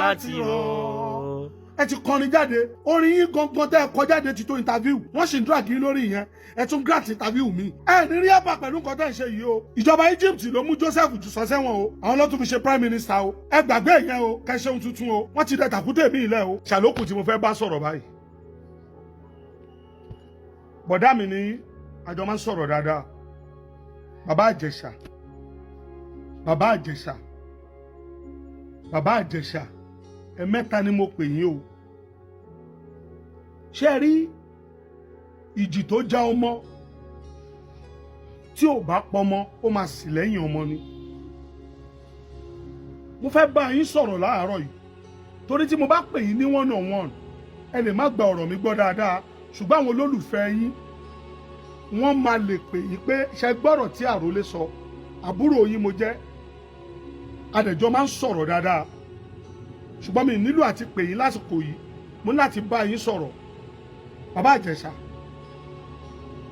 bá ti rọ̀. Ẹ ti kọrin jáde, orin yín gangan tẹ́ ẹ kọ jáde ti tó interview. Wọ́n sì ń drag yín lórí ìyẹn. Ẹ tún grant interview mi. Ẹ ní rí ẹ̀bà pẹ̀lú nǹkan tẹ́ ẹ ṣe yìí o. Ìjọba Egypt ló mú Joseph jù sọ sẹ́wọ̀n o. Àwọn ló tún fi ṣe prime minister o. Ẹ gbàgbé ìyẹn o, kẹ́ ṣe ohun tuntun o. Wọ́n ti dẹ tàkúté mi ilẹ̀ o. Ṣàlókù tí mo fẹ́ bá sọ̀rọ̀ báyìí. Bọ̀dá mi ní àjọ máa ń sọ̀rọ̀ dáadáa. Bàbá Ijesha. Bàbá Ijesha. Bàbá Ijesha. Ẹ̀mẹ́ta ni mo pè yín o. Ṣé rí ìjì tó já ọmọ tí ò bá pọmọ ó máa sì lẹ́yìn ọmọ ni. Mo fẹ́ bá yín sọ̀rọ̀ láàárọ̀ yìí torí tí mo bá pè yín ní one on one ẹ lè má gba ọ̀rọ̀ mi gbọ́ dáadáa ṣùgbọ́n àwọn olólùfẹ́ yín wọ́n máa lè pè yín pé ṣe gbọ́rọ̀ tí Àrólé sọ àbúrò yín mo jẹ́ adẹ̀jọ́ máa ń sọ̀rọ̀ dáadáa ṣùgbọ́n mi nílò àti pè yín lásìkò yìí mo ní láti bá yín sọ̀rọ̀. Bàbá Ijesha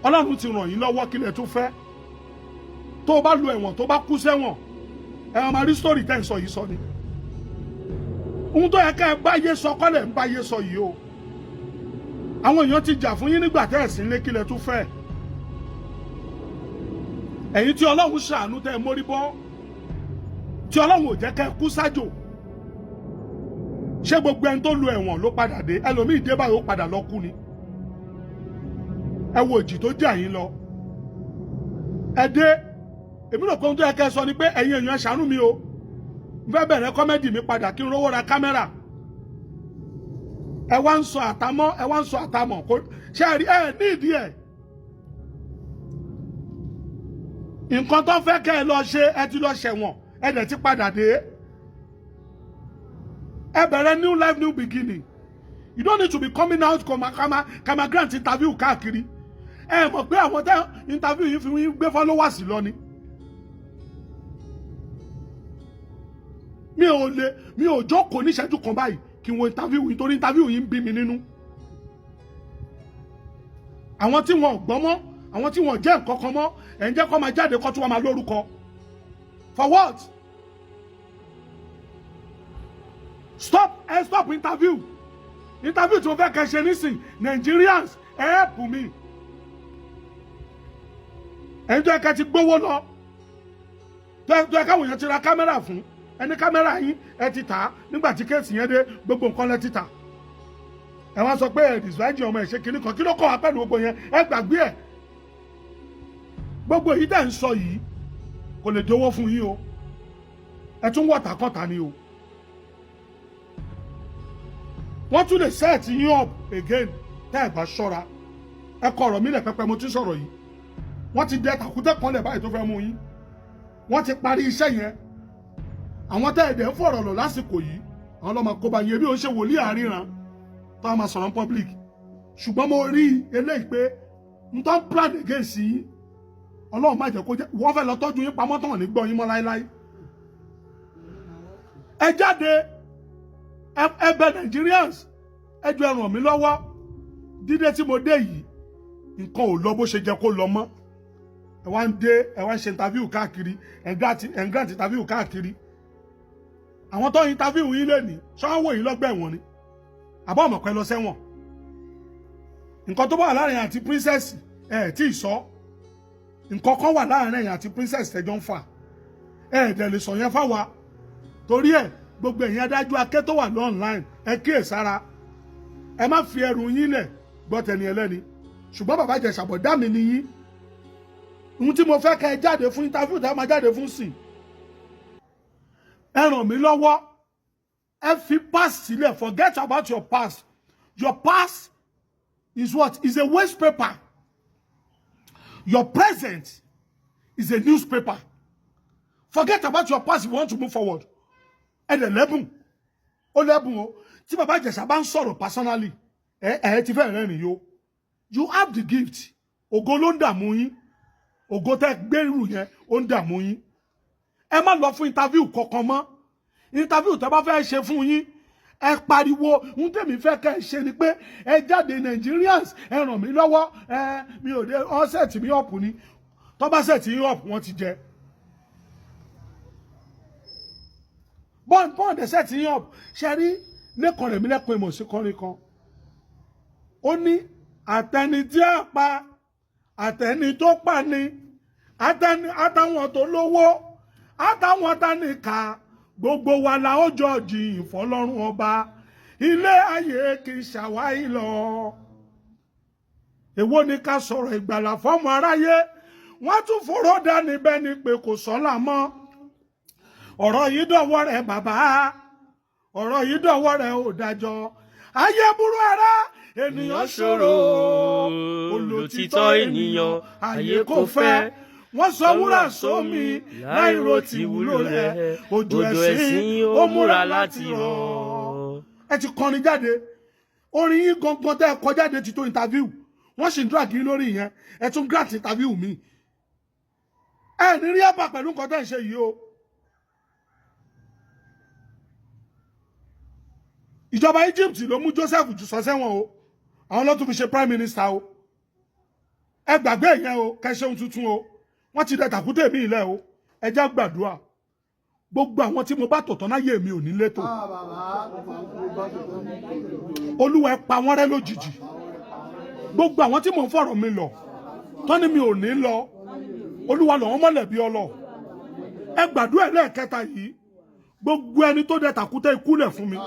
Ọlọ́run ti ràn yín lọ́wọ́ kílẹ̀ tó fẹ́ tó bá lo ẹ̀wọ̀n tó bá kú sẹ́wọ̀n ẹ máa rí sítórì tẹ́ ń sọ yìí sọ ni ohun tó yẹ ká ẹ báyé sọ kọ́lẹ̀ ń báyé sọ yìí o àwọn èèyàn ti jà fún yín nígbà tẹ́ ẹ̀ sí lé kílẹ̀ tó fẹ́ ẹ̀yin tí Ọlọ́run ṣàánú tẹ́ ẹ mórí bọ́ tí Ọlọ́run ò jẹ́ ká ẹ kú sájò ṣé gbogbo ẹni tó lo ẹ̀wọ̀n ló padà dé ẹlòmíì dé báyìí ó padà lọ kú ni ẹ wo ìjì tó jà yín lọ ẹ dé èmi rò pé ohun tó yẹ kẹ́ ẹ sọ ni pé ẹ̀yin èèyàn ṣàánú mi o n fẹ́ bẹ̀rẹ̀ kọ́mẹ́dì mi padà kí n rówó ra kámẹ́rà ẹ wá ń sọ àtàmọ́ kò ṣe rí ẹ ní ìdí ẹ̀ nǹkan tó fẹ́ kẹ́ ẹ lọ ṣe ẹ ti lọ ṣẹ̀wọ̀n ẹ dẹ̀ ti padà dé ẹ bẹ̀rẹ̀ new life new beginning you don't need to be coming out kama grant interview káàkiri ẹ mọ̀ pé àwọn tẹ́ interview yìí fi wọ́n gbé followers lọ ni mi ò jókòó ní ìṣẹ́jú kan báyìí kí wọ́n interview yìí torí interview yìí ń bí mi nínú àwọn tí wọ́n gbọ́n mọ́ àwọn tí wọ́n jẹ́ nǹkan kan mọ́ ẹ̀ ń jẹ́ kó máa jáde kó tún wọ́n máa lórúkọ for what stop interview tí mo fẹ́ kẹ́ ṣe nísìn Nigerians help me ẹ̀yin tó yẹ ká ti gbówó lọ tó yẹ káwọn èèyàn ti ra kámẹ́rà fún ẹni kámẹ́rà yín ẹ ti tà á nígbà tí kéèsì yẹn dé gbogbo nǹkan lẹ ti tà ẹ wá sọ pé ẹ dìsíwájì ọmọ ẹ ṣe kinní kan kí ló kọ́ wa pẹ̀lú gbogbo yẹn ẹ gbàgbé ẹ gbogbo èyí tẹ̀ ń sọ yìí kò lè dówó fún yín o ẹ tún wọ̀tà kọ́ta ni o wọ́n tún lè set yín up again tẹ́ ẹ bá ṣọ́ra ẹ kọ ọ̀rọ̀ mi lẹ̀ pẹpẹ mo ti sọ̀rọ̀ yìí wọ́n ti dẹ tàkútẹ́ kan lẹ̀ báyìí tó fẹ́ mú yín wọ́n ti parí iṣẹ́ yẹn àwọn tẹ́ ẹ̀dẹ̀ ń fọ̀rọ̀ lọ lásìkò yìí àwọn ọlọ́mọ kó bá yẹn bí ó ń ṣe wòlíì àríran tó a máa sọ̀rọ̀ public ṣùgbọ́n mo rí eléyìí pé n tó ń plan against yín Ọlọ́run má jẹ́ kó jẹ́ wọ́n fẹ́ lọ tọ́jú yín pamọ́ tán ní gbọ́ yín mọ́ láíláí ẹ jáde ẹ bẹ̀ Nigerians ẹ jọ̀ọ́ ẹ ràn mí lọ́wọ́ dídé tí mo dé yìí nǹkan ò lọ bó ṣe jẹ́ kó lọ mọ́ ẹ wá ń dé ẹ wá ń ṣe interview káàkiri ẹ ń grant interview káàkiri àwọn tó interview yín lè ní ṣọ́wọ́ yín lọ́gbà ẹ̀wọ̀n ni àbọ̀ ọmọ pẹ́ lọ sẹ́wọ̀n nǹkan tó bá wà láàrin àti princess ẹ tí ì sọ nǹkan kan wà láàrin ẹ̀yìn àti princess tẹjọ́ ń fà ẹ dẹ̀ lè sọ yẹn fáwa torí ẹ gbogbo ẹ̀yin adájọ́ akẹ́ tó wà online ẹ kíyèsára ẹ má fi ẹrù yín lẹ̀ gbọ́ tẹni ẹlẹ́ni ṣùgbọ́n bàbá Ìjẹ̀ṣà bọ̀dá mi nìyí ohun tí mo fẹ́ kẹ́ ẹ jáde fún interview tá a máa jáde fún sí ẹ ràn mí lọ́wọ́ ẹ fi past sílẹ̀ forget about your past is what is a waste paper your present is a newspaper forget about your past if you want to move forward ẹ dẹ̀ lẹ́bùn ó lẹ́bùn o tí bàbá Ìjẹ̀ṣà bá ń sọ̀rọ̀ personally ẹ ti fẹ́ rẹ́rìn yó you have the gift ògo ló ń dààmú yín ògo tẹ́ gbèrú yẹn ó ń dààmú yín ẹ má lọ fún interview kankan mọ́ interview tẹ́ bá fẹ́ ṣe fún yín ẹ pariwo ń tèmi fẹ́ kẹ́ ẹ ṣe ni pé ẹ jáde Nigerians ẹ ràn mí lọ́wọ́ mi ò dé ọ́n set mi up ni tó bá set yín up wọ́n ti jẹ bọ́n dẹ̀ set yín up ṣe rí lẹ́kọ̀ọ́ rẹ̀ mi lẹ́kọ̀ọ́ ìmọ̀ sí kọrin kan ó ní àtẹni tí a pa àtẹni tó pa ni àtàwọn tó lówó àtàwọn tánìkà gbogbo wa la ó jọ jìyìn fọ́lọ́run ọba ilé ayé kì í ṣàwáyé lọ èwo ni ká sọ̀rọ̀ ìgbàlà fọ́mọ aráyé wọ́n tún foró dání bẹ́ẹ̀ ni pé kò sọ́lá mọ́ ọ̀rọ̀ yìí dọ̀wọ́ rẹ̀ bàbá ọ̀rọ̀ yìí dọ̀wọ́ rẹ̀ ò dájọ́ ayé burú ara ènìyàn ṣòro olòtítọ́ ènìyàn ayé kò fẹ́ wọ́n sọ wúrà sómi láìro tí wúlò rẹ̀ òjò ẹ̀sìn ó múra láti rọ̀. ẹ ti kọrin jáde orin yín gangan tẹ́ ẹ kọ jáde ti tó interview wọ́n sì ń dúrà kiri lórí ìyẹn ẹ tún grant interview mi ẹ ní rí ẹ̀bà pẹ̀lú nǹkan tẹ́ ń ṣe yìí o. ìjọba Egypt ló mú Joseph jù sọ sẹ́wọ̀n o àwọn ló tún fi ṣe prime minister o ẹ gbàgbé ìyẹn o kẹ́ ṣe ohun tuntun o wọ́n ti dẹ tàkúté mi ilẹ̀ o ẹ jẹ́ gbàdúrà gbogbo àwọn tí mo bá tọ̀tọ̀ láyé mi ò ní létò Olúwa ẹ pa wọ́n rẹ́ lójijì gbogbo àwọn tí mò ń fọ̀rọ̀ mi lọ tán ni mi ò ní lọ Olúwa lọ́wọ́ mọ́lẹ̀ bí ọlọ ẹ gbàdúrà lẹ́ẹ̀kẹta yìí gbogbo ẹni tó dẹ tàkúté ikú lẹ̀ fún mi